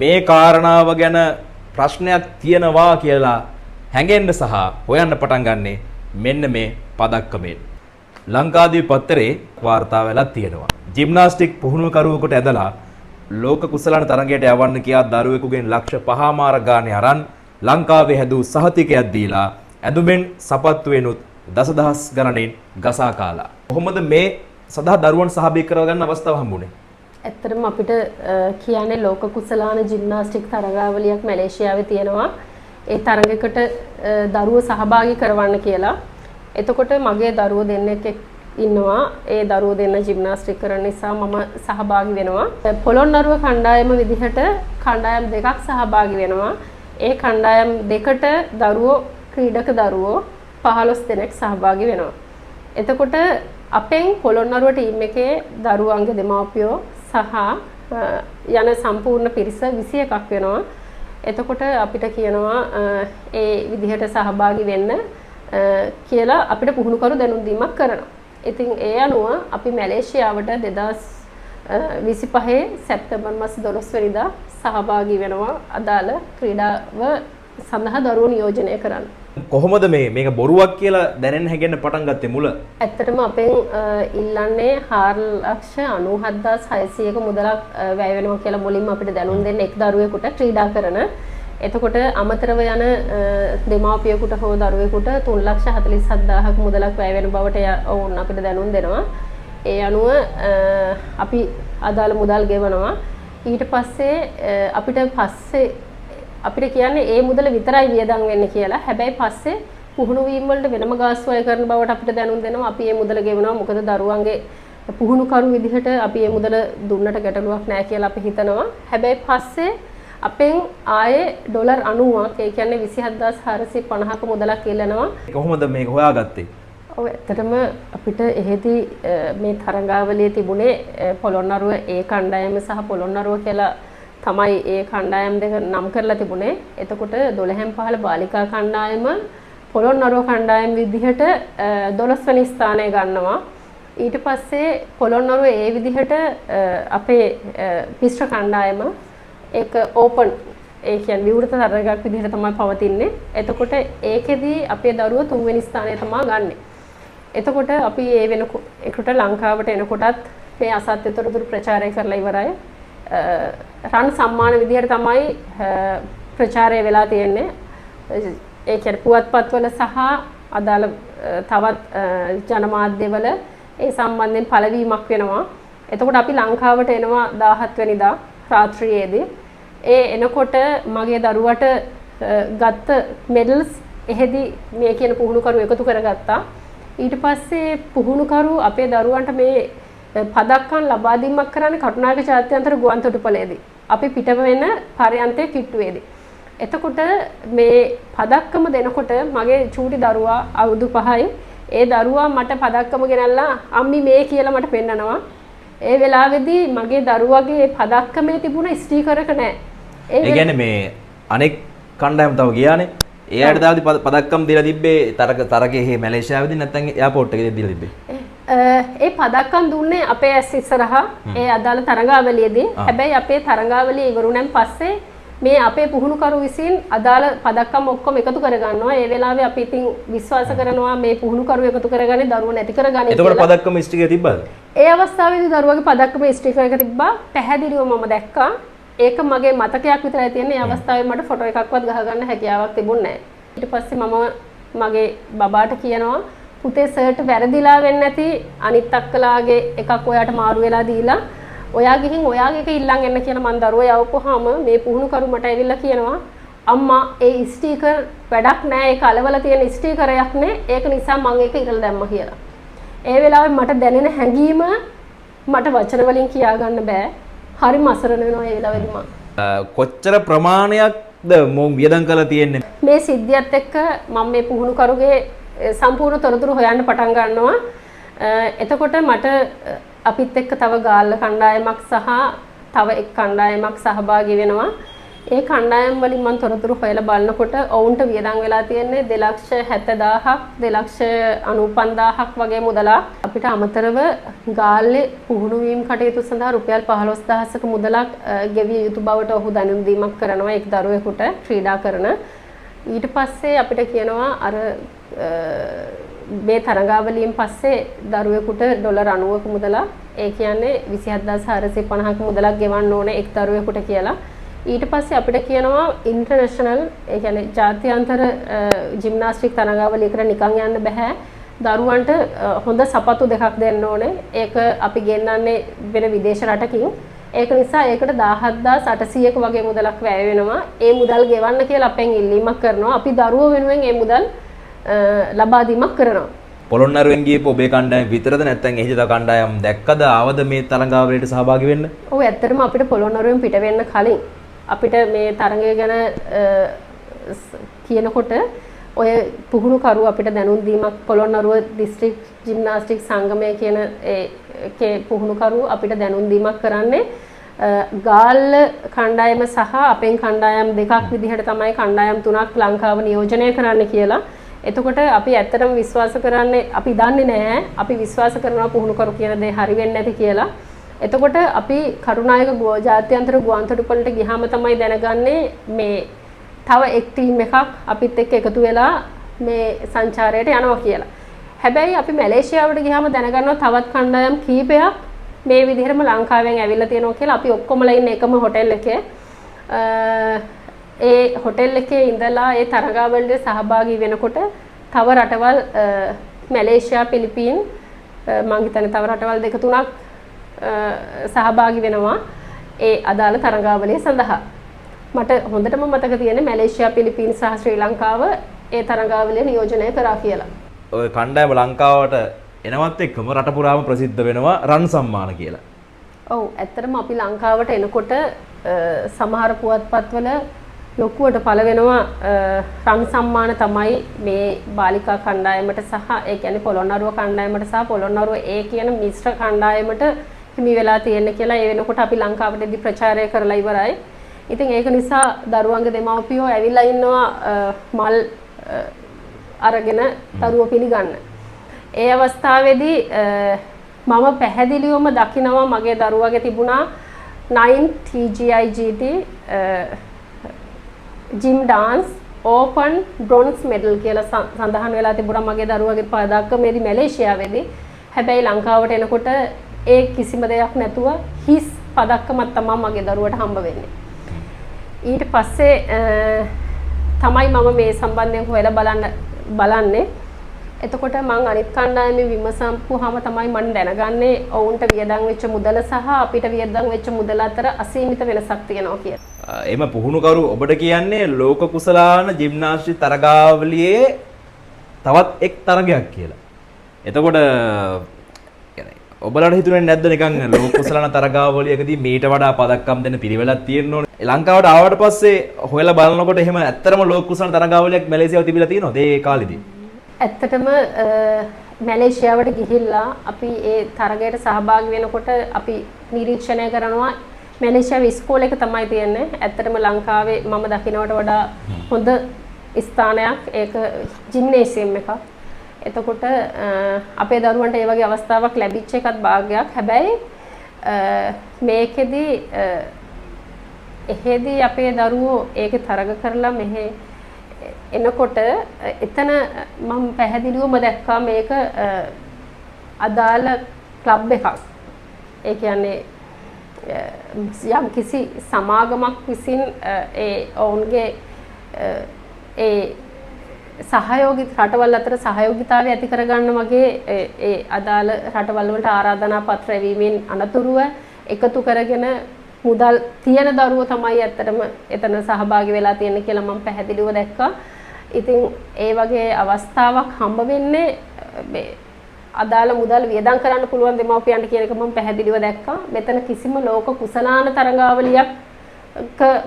මේ කාරණාව ගැන ප්‍රශ්නයක් තියෙනවා කියලා හැඟෙන්න සහ හොයන්න පටන් ගන්නේ මෙන්න මේ පදක්කමෙන්. ලංකාදීප පත්තරේ වාර්තා වෙලා තියෙනවා. ජිම්නාස්ටික් පුහුණුකරුවෙකුට ඇදලා ලෝක කුසලාන තරගයට යවන්න කියා දරුවෙකුගෙන් ලක්ෂ 5මාර ගානේ අරන් ලංකාවේ හැදූ සහතිකයක් දීලා ඇදුමෙන් සපත්තු වෙනුත් දසදහස් ගණනින් ගසා කාලා. කොහොමද මේ සදා දරුවන් සහභාගී කරගන්න අවස්ථාව හම්බුනේ? ඇත්තටම අපිට කියන්නේ ලෝක කුසලාන ජිම්නාස්ටික් තරගාවලියක් මැලේසියාවේ තියෙනවා. ඒ තරගයකට දරුවෝ සහභාගී කරවන්න කියලා. එතකොට මගේ දරුවෝ දෙන්නෙක් ඉන්නවා. ඒ දරුවෝ දෙන්න ජිම්නාස්ටික් කරන නිසා මම සහභාගී වෙනවා. පොළොන්නරුව කණ්ඩායම විදිහට කණ්ඩායම් දෙකක් සහභාගී වෙනවා. ඒ කණ්ඩායම් දෙකට දරුවෝ ක්‍රීඩක දරුවෝ 15 දෙනෙක් සහභාගී වෙනවා. එතකොට අපෙන් පොළොන්නරුව ටීම් එකේ දරුවන්ගේ දෙමාපියෝ සහ යන සම්පූර්ණ පිරිස 21ක් වෙනවා. එතකොට අපිට කියනවා ඒ විදිහට සහභාගී වෙන්න කියලා අපිට පුහුණුකරු දැනුම් දීමක් කරනවා. ඉතින් ඒ අනුව අපි මැලේසියාවට 2025 සැප්තැම්බර් මාස 12 වෙනිදා සහභාගී වෙනවා අදාළ ක්‍රීඩාව සඳහා දරුවෝ නියෝජනය කරන්න. කොහොමද මේක බොරුවක් කියලා දැනෙන්න හැගෙන්න පටන් ගත්තේ මුල? ඇත්තටම අපෙන් ඉල්ලන්නේ 4,97,600ක මුදලක් වැය වෙනවා කියලා මුලින්ම අපිට දැනුම් දෙන්න එක් දරුවෙකුට ක්‍රීඩා කරන. එතකොට අමතරව යන දෙමාපියෙකුට හෝ දරුවෙකුට 3,47,000ක මුදලක් වැය වෙන බවට ඔවුන් අපිට දැනුම් දෙනවා. ඒ අනුව අපි අදාළ මුදල් ගෙවනවා. ඊට පස්සේ අපිට කියන්නේ ඒ මුදල විතරයි වියදම් වෙන්නේ කියලා. හැබැයි පස්සේ පුහුණු වීම වලට වෙනම ගාස්තු අය කරන බවට අපිට දැනුම් දෙනවා. අපි මේ මුදල ගෙවනවා. මොකද දරුවන්ගේ පුහුණුකරු විදිහට අපි මේ මුදල දුන්නට ගැටලුවක් නැහැ කියලා අපි හිතනවා. හැබැයි පස්සේ අපෙන් ආයේ ඩොලර් 90ක් ඒ කියන්නේ 27450ක මුදලක් ඉල්ලනවා. කොහොමද මේක හොයාගත්තේ? ඔව් ඇත්තටම අපිට එහෙදි මේ තරඟාවලියේ තිබුණේ පොළොන්නරුව ඒ කණ්ඩායම සහ පොළොන්නරුව කියලා තමයි ඒ කණ්ඩායම් දෙක නම් කරලා තිබුණේ. එතකොට 12න් 15 බාලිකා කණ්ඩායම පොළොන්නරුව කණ්ඩායම් විදිහට 12 වෙනි ස්ථානය ගන්නවා. ඊට පස්සේ පොළොන්නරුව ඒ විදිහට අපේ පිස්ටර් කණ්ඩායම ඒක ඕපන් ඒ කියන්නේ විවෘත තරගයක් විදිහට තමයි පවතින්නේ. එතකොට ඒකෙදී අපේ දරුවෝ 3 වෙනි ස්ථානය තමයි ගන්නෙ. එතකොට අපි ඒ වෙනකොට ලංකාවට එනකොටත් මේ අසත්‍ය තොරතුරු ප්‍රචාරය කරලා ඉවරයි. රන් සම්මාන විදිහට තමයි ප්‍රචාරය වෙලා තියෙන්නේ. ඒ කියන්නේ පුවත්පත්වල සහ අදාළ තවත් ජනමාධ්‍යවල ඒ සම්බන්ධයෙන් පළවීමක් වෙනවා. එතකොට අපි ලංකාවට එනවා 17 වෙනිදා රාත්‍රියේදී. ඒ එනකොට මගේ දරුවට ගත්ත මෙඩල්ස් එහෙදි මේ කියන පුහුණුකරු එකතු කරගත්තා. ඊට පස්සේ පුහුණුකරු අපේ දරුවන්ට මේ පදක්කම් ලබා දීමක් කරන්නේ කටුනායක ජාත්‍යන්තර ගුවන්තොටුපළේදී. අපි පිට වෙන පරයන්තේ කිට්ටුවේදී. එතකොට මේ පදක්කම දෙනකොට මගේ චූටි දරුවා අවුරුදු 5යි. ඒ දරුවා මට පදක්කම ගෙනල්ලා අම්මි මේ කියලා මට පෙන්නනවා. ඒ වෙලාවේදී මගේ දරුවාගේ පදක්කමේ තිබුණ ස්ටිකර් එක නැහැ. ඒ කියන්නේ මේ අනෙක් කණ්ඩායම තව ගියානේ. එයාට දාවි පදක්කම් දීලා තිබ්බේ තරගයේ මැලේසියාවේදී නැත්නම් එයාපෝට් එකේදී දීලා තිබ්බේ. ඒ පදක්කම් දුන්නේ අපේ ඇස් ඉස්සරහා ඒ අදාළ තරඟාවලියේදී. හැබැයි අපේ තරඟාවලිය ඉවරුණෙන් පස්සේ මේ අපේ පුහුණුකරු විසින් අදාළ පදක්කම් ඔක්කොම එකතු කරගන්නවා. ඒ වෙලාවේ අපි ඉතින් විශ්වාස කරනවා මේ පුහුණුකරු එකතු කරගන්නේ දරුවෝ නැති කරගන්නේ කියලා. එතකොට පදක්කම ස්ටිකර් තිබ්බද? ඒ අවස්ථාවේදී දරුවගේ පදක්කම ස්ටිකර් එක තිබ්බා. පැහැදිලිව මම දැක්කා. ඒක මගේ මතකයක් විතරයි තියෙන්නේ. ඒ අවස්ථාවේ මට ෆොටෝ එකක්වත් ගහගන්න හැකියාවක් තිබුණේ නැහැ. ඊට පස්සේ මම මගේ බබාට කියනවා පුතේ සර්ට් වැරදිලා වෙන්නේ නැති අනිත් අක්කලාගේ එකක් ඔයාට මාරු වෙලා දීලා ඔයා ගිහින් ඔයාගේ එක ඉල්ලන් එන්න කියලා මම දරුවෝ යවපුවාම මේ පුහුණුකරු මට ඇවිල්ලා කියනවා අම්මා ඒ ස්ටිකර් වැඩක් නැහැ ඒක අලවල තියෙන ස්ටිකරයක් නේ ඒක නිසා මම ඒක ඉරලා දැම්මා කියලා. ඒ වෙලාවේ මට දැනෙන හැඟීම මට වචන වලින් කියා ගන්න බෑ. හරිම අසරණ වෙනවා ඒ වෙලාවේදී මම. කොච්චර ප්‍රමාණයක්ද මොන් වියදම් කරලා තියෙන්නේ? මේ සිද්ධියත් එක්ක මම මේ පුහුණුකරුගේ සම්පූර්ණ තොරතුරු හොයන්න පටන් ගන්නවා. එතකොට මට අපිත් එක්ක තව ගාල්ල කණ්ඩායමක් සහ තව එක් කණ්ඩායමක් සහභාගී වෙනවා. ඒ කණ්ඩායම් වලින් මම තොරතුරු හොයලා බලනකොට ඔවුන්ට වියදම් වෙලා තියෙන්නේ 2,70,000ක් 2,95,000ක් වගේ මුදලක්. අපිට අමතරව ගාල්ලේ පුහුණු වීම කටයුතු සඳහා රුපියල් 15,000ක මුදලක් ගෙවිය යුතු බවට ඔහු දැනුම් දීමක් කරනවා එක් දරුවෙකුට ක්‍රීඩා කරන. ඊට පස්සේ අපිට කියනවා අර මේ තරඟාවලියෙන් පස්සේ දරුවෙකුට ඩොලර් 90ක මුදලක් ඒ කියන්නේ 27,450ක මුදලක් ගෙවන්න ඕනේ එක් දරුවෙකුට කියලා. ඊට පස්සේ අපිට කියනවා ඉන්ටර්නැෂනල් ඒ කියන්නේ ජාත්‍යන්තර ජිම්නාස්ටික් තරඟාවලියකට නිකන් යන්න බෑ. දරුවන්ට හොඳ සපත්තු දෙකක් දෙන්න ඕනේ. ඒක අපි ගෙන්නන්නේ වෙන විදේශ රටකින්. ඒක නිසා ඒකට 17,800ක වගේ මුදලක් වැය වෙනවා. ඒ මුදල් ගෙවන්න කියලා අපෙන් ඉල්ලීමක් කරනවා. අපි දරුවෝ වෙනුවෙන් ඒ මුදල් ලබා දීමක් කරනවා. පොළොන්නරුවෙන් ගියපු ඔබේ කණ්ඩායම විතරද නැත්නම් එහිද කණ්ඩායම් දැක්කද ආවද මේ තරඟාවලියට සහභාගී වෙන්න? ඔව් ඇත්තටම අපිට පොළොන්නරුවෙන් පිට වෙන්න කලින් අපිට මේ තරඟය ගැන කියනකොට ඔය පුහුණුකරු අපිට දැනුම් දීමක් පොළොන්නරුව දිස්ත්‍රික් ජිම්නාස්ටික් සංගමය කියන ඒකේ පුහුණුකරු අපිට දැනුම් දීමක් කරන්නේ ගාල්ල කණ්ඩායම සහ අපෙන් කණ්ඩායම් දෙකක් විදිහට තමයි කණ්ඩායම් තුනක් ලංකාව නියෝජනය කරන්න කියලා. එතකොට අපි ඇත්තටම විශ්වාස කරන්නේ අපි දන්නේ නැහැ. අපි විශ්වාස කරනවා පුහුණුකරු කියන දේ හරි වෙන්නේ නැති කියලා. එතකොට අපි කරුණායක ජාත්‍යන්තර ගුවන්තොටුපළට ගියාම තමයි දැනගන්නේ මේ තව එක් ටීම් එකක් අපිත් එක්ක එකතු වෙලා මේ සංචාරයට යනවා කියලා. හැබැයි අපි මැලේසියාවට ගියාම දැනගන්නවා තවත් කණ්ඩායම් කීපයක් මේ විදිහටම ලංකාවෙන් ඇවිල්ලා තියෙනවා කියලා. අපි ඔක්කොමලා ඉන්නේ එකම හොටෙල් එකේ. ඒ හොටෙල් එකේ ඉඳලා ඒ තරඟාවලියට සහභාගී වෙනකොට තව රටවල් මැලේසියා පිලිපීන් මං හිතන්නේ තව රටවල් දෙක තුනක් සහභාගී වෙනවා ඒ අදාළ තරඟාවලිය සඳහා. මට හොඳටම මතක තියෙන්නේ මැලේසියා පිලිපීන් සහ ශ්‍රී ලංකාව ඒ තරඟාවලිය නියෝජනය කරා කියලා. ඔය කණ්ඩායම ලංකාවට එනවත් එක්කම රට පුරාම ප්‍රසිද්ධ වෙනවා රන් සම්මාන කියලා. ඔව් ඇත්තටම අපි ලංකාවට එනකොට සමහර පුවත්පත්වල ලොකුවට පළ වෙනවා රන් සම්මාන තමයි මේ බාලිකා කණ්ඩායමට සහ ඒ කියන්නේ පොළොන්නරුව කණ්ඩායමට සහ පොළොන්නරුව ඒ කියන මිශ්‍ර කණ්ඩායමට හිමි වෙලා තියෙන්නේ කියලා ඒ වෙනකොට අපි ලංකාවටදී ප්‍රචාරය කරලා ඉවරයි. ඉතින් ඒක නිසා දරුවන්ගේ දෙමව්පියෝ ඇවිල්ලා ඉන්නවා මල් අරගෙන දරුවෝ පිළිගන්න. ඒ අවස්ථාවේදී මම පැහැදිලිවම දකිනවා මගේ දරුවගේ තිබුණා 9 TGIGT gym dance open bronze medal කියලා සඳහන් වෙලා තිබුණා මගේ දරුවගේ පදක්කමේදී මැලේසියාවේදී. හැබැයි ලංකාවට එනකොට ඒ කිසිම දෙයක් නැතුව හිස් පදක්කමක් තමයි මගේ දරුවට හම්බ වෙන්නේ. ඊට පස්සේ තමයි මම මේ සම්බන්ධයෙන් හොයලා බලන්නේ. එතකොට මම අනිත් කණ්ඩායමේ විමසම්පුවාම තමයි මම දැනගන්නේ ඔවුන්ට වියදම් වෙච්ච මුදල සහ අපිට වියදම් වෙච්ච මුදල අතර අසීමිත වෙනසක් තියෙනවා කියලා. එම පුහුණුකරු ඔබට කියන්නේ ලෝක කුසලාන ජිම්නාස්ටික් තරගාවලියේ තවත් එක් තරගයක් කියලා. එතකොට ඔබලට හිතුනේ නැද්ද නිකන් ලෝක කුසලාන තරගාවලියකදී මීට වඩා පදක්කම් දෙන්න පිළිවෙලක් තියෙන්න ඕනේ. ලංකාවට ආවට පස්සේ හොයලා බලනකොට එහෙම ඇත්තටම ලෝක කුසලාන තරගාවලියක් මැලේසියාව තිබිලා තියෙනවද ඒ කාලෙදී? ඇත්තටම මැලේසියාවට ගිහිල්ලා අපි ඒ තරගයට සහභාගී වෙනකොට අපි නිරීක්ෂණය කරනවා මැලේසියාවේ ඉස්කෝලේක තමයි තියෙන්නේ. ඇත්තටම ලංකාවේ මම දකින්නට වඩා හොඳ ස්ථානයක් ඒක ජිම්නේසියම් එකක්. එතකොට අපේ දරුවන්ට ඒ වගේ අවස්ථාවක් ලැබිච්ච එකත් භාග්‍යයක්. හැබැයි මේකෙදි එහෙදී අපේ දරුවෝ ඒකේ තරග කරලා මෙහෙ එනකොට එතන මම පැහැදිලිවම දැක්කා මේක අදාළ ක්ලබ් එකක්. ඒ කියන්නේ යම් කිසි සමාගමක් විසින් ඒ ඔවුන්ගේ ඒ සහයෝගී රටවල් අතර සහයෝගීතාවය ඇති කරගන්න වගේ ඒ අදාළ රටවල් වලට ආරාධනා පත්‍ර එවීමෙන් අනතුරුව එකතු කරගෙන මුදල් තියෙන දරුවෝ තමයි ඇත්තටම එතන සහභාගී වෙලා තියෙන්නේ කියලා මම පැහැදිලිව දැක්කා. ඉතින් ඒ වගේ අවස්ථාවක් හම්බ වෙන්නේ මේ අදාළ මුදල් වියදම් කරන්න පුළුවන් දෙමව්පියන්ට කියන එක මම පැහැදිලිව දැක්කා. මෙතන කිසිම ලෝක කුසලාන තරඟාවලියක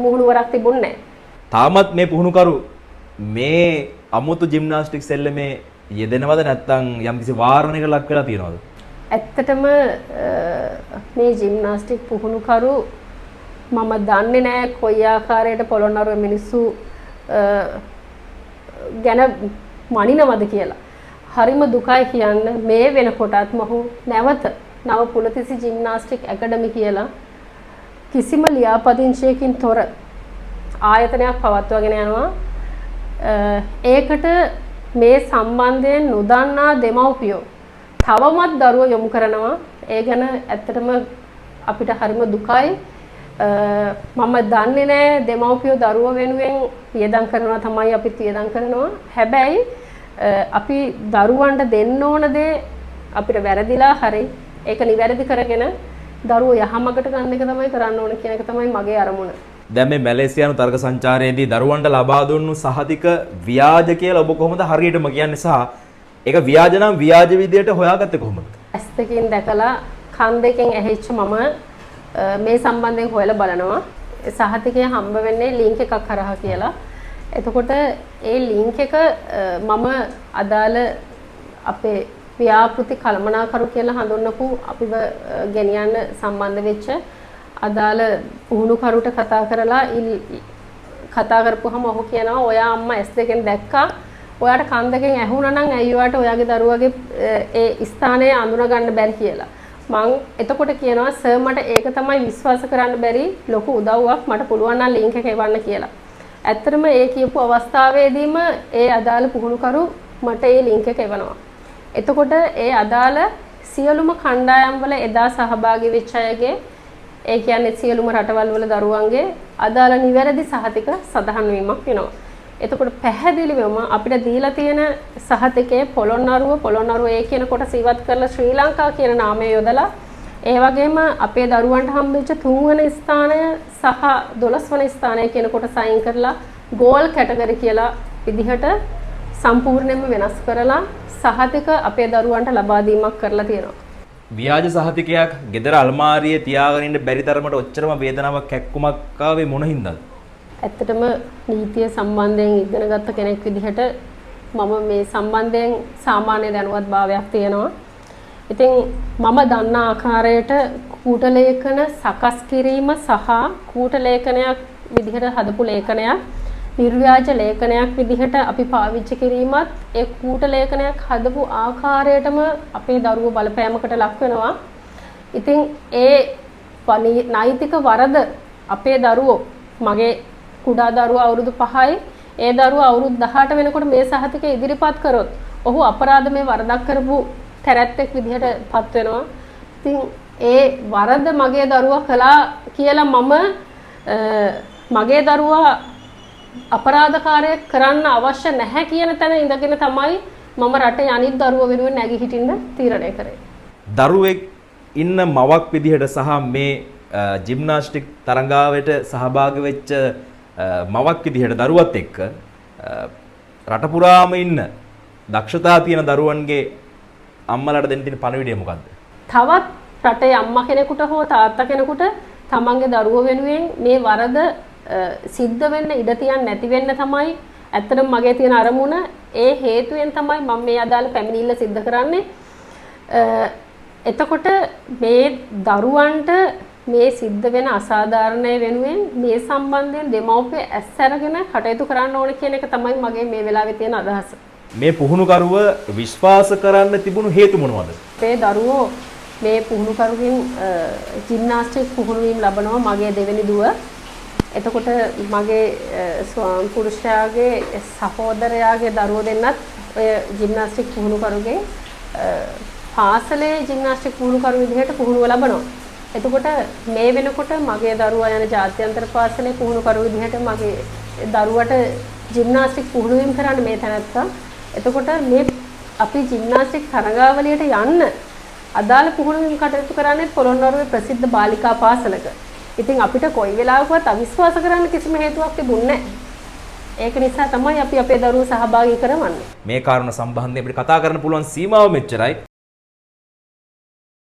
මුහුණුවරක් තිබුණේ නැහැ. තාමත් මේ පුහුණුකරු මේ අමුතු ජිම්නාස්ටික් සෙල්ලමේ යෙදෙනවද නැත්නම් යම්කිසි වාරණයකට ලක් වෙලා තියෙනවද? ඇත්තටම මේ ජිම්නාස්ටික් පුහුණුකරු මම දන්නේ නැහැ කොයි ආකාරයට පොළොන්නරුවේ මිනිස්සු ගැන මනිනවද කියලා. හරිම දුකයි කියන්න මේ වෙනකොටත් මහු නැවත නව පුලතිසි ජිම්නාස්ටික් ඇකඩමි කියලා කිසිම ලියාපදිංචියකින් තොර ආයතනයක් පවත්වාගෙන යනවා. ඒකට මේ සම්බන්ධයෙන් නොදන්නා දෙමව්පියෝ තවමත් දරුවෝ යොමු කරනවා. ඒ ගැන ඇත්තටම අපිට හරිම දුකයි. මම දන්නේ නැහැ දෙමව්පියෝ දරුවෝ වෙනුවෙන් වියදම් කරනවා තමයි අපිත් වියදම් කරනවා. හැබැයි අපි දරුවන්ට දෙන්න ඕන දේ අපිට වැරදිලා හරි ඒක නිවැරදි කරගෙන දරුවෝ යහමගට ගන්න එක තමයි කරන්න ඕන කියන එක තමයි මගේ අරමුණ. දැන් මේ මැලේසියානු තර්ක සංචාරයේදී දරුවන්ට ලබා දුන්නු සහතික ව්‍යාජ කියලා ඔබ කොහොමද හරියටම කියන්නේ සහ ඒක ව්‍යාජ නම් ව්‍යාජ විදියට හොයාගත්තේ කොහොමද? ඇස් දෙකෙන් දැකලා කන් දෙකෙන් ඇහිච්ච මම මේ සම්බන්ධයෙන් හොයලා බලනවා. සහතිකය හම්බ වෙන්නේ ලින්ක් එකක් කරහා කියලා. එතකොට ඒ ලින්ක් එක මම අදාළ අපේ ව්‍යාපෘති කළමනාකරු කියලා හඳුන්වපු අපිව ගෙනියන්න සම්බන්ධ වෙච්ච අදාළ පුහුණුකරුට කතා කරලා කතා කරපුවහම ඔහු කියනවා ඔයා අම්මා S2කින් දැක්කා ඔයාට කන් දෙකෙන් ඇහුණා නම් ඇයි ඔයාට ඔයාගේ දරුවගේ ඒ ස්ථානය අඳුන ගන්න බැරි කියලා. මං එතකොට කියනවා සර් මට ඒක තමයි විශ්වාස කරන්න බැරි ලොකු උදව්වක් මට පුළුවන් නම් ලින්ක් එක එවන්න කියලා. ඇත්තටම ඒ කියපු අවස්ථාවේදීම ඒ අදාළ පුහුණුකරු මට ඒ ලින්ක් එක එවනවා. එතකොට ඒ අදාළ සියලුම කණ්ඩායම් වල එදා සහභාගී වෙච්ච අයගේ ඒ කියන්නේ සියලුම රටවල් වල දරුවන්ගේ අදාළ නිවැරදි සහතික සඳහන් වීමක් වෙනවා. එතකොට පැහැදිලිවම අපිට දීලා තියෙන සහතිකයේ පොළොන්නරුව ඒ කියන කොටස ඉවත් කරලා ශ්‍රී ලංකා කියන නාමය යොදලා ඒ වගේම අපේ දරුවන්ට හම්බෙච්ච 3 වෙනි ස්ථානය සහ 12 වෙනි ස්ථානය කියන කොටස අයින් කරලා ගෝල් කැටගරි කියලා විදිහට සම්පූර්ණයෙන්ම වෙනස් කරලා සහතික අපේ දරුවන්ට ලබා දීමක් කරලා තියෙනවා. ව්‍යාජ සහතිකයක් ගෙදර අල්මාරියේ තියාගෙන ඉන්න බැරි තරමට ඔච්චරම වේදනාවක් කැක්කුමක් ආවේ මොන හින්දාද? ඇත්තටම නීතිය සම්බන්ධයෙන් ඉගෙන ගත්ත කෙනෙක් විදිහට මම මේ සම්බන්ධයෙන් සාමාන්‍ය දැනුවත් භාවයක් තියෙනවා. ඉතින් මම දන්න ආකාරයට කූට ලේඛන සකස් කිරීම සහ කූට ලේඛනයක් විදිහට හදපු ලේඛනයක් නිර්ව්‍යාජ ලේඛනයක් විදිහට අපි පාවිච්චි කිරීමත් ඒ කූට ලේඛනයක් හදපු ආකාරයටම අපේ දරුවෝ බලපෑමකට ලක් වෙනවා. ඉතින් ඒ නෛතික වරද අපේ දරුවෝ මගේ කුඩා දරුවා අවුරුදු 5යි ඒ දරුවා අවුරුදු 18 වෙනකොට මේ සහතිකය ඉදිරිපත් කරොත් ඔහු අපරාධ මේ වරදක් කරපු තැරැත්තෙක් විදිහට පත් වෙනවා. ඉතින් ඒ වරද මගේ දරුවා කළා කියලා මම මගේ දරුවා අපරාධකාරයෙක් කරන්න අවශ්‍ය නැහැ කියන තැන ඉඳගෙන තමයි මම රටේ අනිත් දරුවෝ වෙනුවෙන් නැගී හිටින්න තීරණය කරේ. දරුවෙක් ඉන්න මවක් විදිහට සහ මේ ජිම්නාස්ටික් තරඟාවට සහභාගී වෙච්ච මවක් විදිහට දරුවත් එක්ක රට පුරාම ඉන්න දක්ෂතා තියෙන දරුවන්ගේ අම්මලාට දෙන්න තියෙන පණිවිඩය මොකද්ද? තවත් රටේ අම්මා කෙනෙකුට හෝ තාත්තා කෙනෙකුට තමන්ගේ දරුවෝ වෙනුවෙන් මේ වරද සිද්ධ වෙන්න ඉඩ තියන්නේ නැති වෙන්න තමයි ඇත්තටම මගේ තියෙන අරමුණ. ඒ හේතුවෙන් තමයි මම මේ අදාළ පැමිණිල්ල සිද්ධ කරන්නේ. එතකොට මේ දරුවන්ට මේ සිද්ධ වෙන අසාධාරණය වෙනුවෙන් මේ සම්බන්ධයෙන් දෙමව්පිය ඇස් අරගෙන කටයුතු කරන්න ඕන කියන එක තමයි මගේ මේ වෙලාවේ තියෙන අදහස. මේ පුහුණුකරුව විශ්වාස කරන්න තිබුණු හේතු මොනවද? මේ දරුවෝ මේ පුහුණුකරුගෙන් ජිම්නාස්ටික් පුහුණුවීම් ලබනවා මගේ දෙවෙනි දුව. එතකොට මගේ පුරුෂයාගේ සහෝදරයාගේ දරුවෝ දෙන්නත් ඔය ජිම්නාස්ටික් පුහුණුකරුගෙන් පාසලේ ජිම්නාස්ටික් පුහුණුකරු විදිහට පුහුණුව ලබනවා. එතකොට මේ වෙනකොට මගේ දරුවා යන ජාත්‍යන්තර පාසලේ පුහුණුකරු විදිහට මගේ දරුවට ජිම්නාස්ටික් පුහුණුවීම් කරන්න මේ තැනත්තා. එතකොට මේ අපි ජිම්නාස්ටික් තරඟාවලියට යන්න අදාළ පුහුණුවීම් කටයුතු කරන්නේ පොළොන්නරුවේ ප්‍රසිද්ධ බාලිකා පාසලක. ඉතින් අපිට කොයි වෙලාවකවත් අවිශ්වාස කරන්න කිසිම හේතුවක් තිබුණේ නැහැ. ඒක නිසා තමයි අපි අපේ දරුවෝ සහභාගී කරවන්නේ. මේ කාරණා සම්බන්ධයෙන් අපිට කතා කරන්න පුළුවන් සීමාව මෙච්චරයි.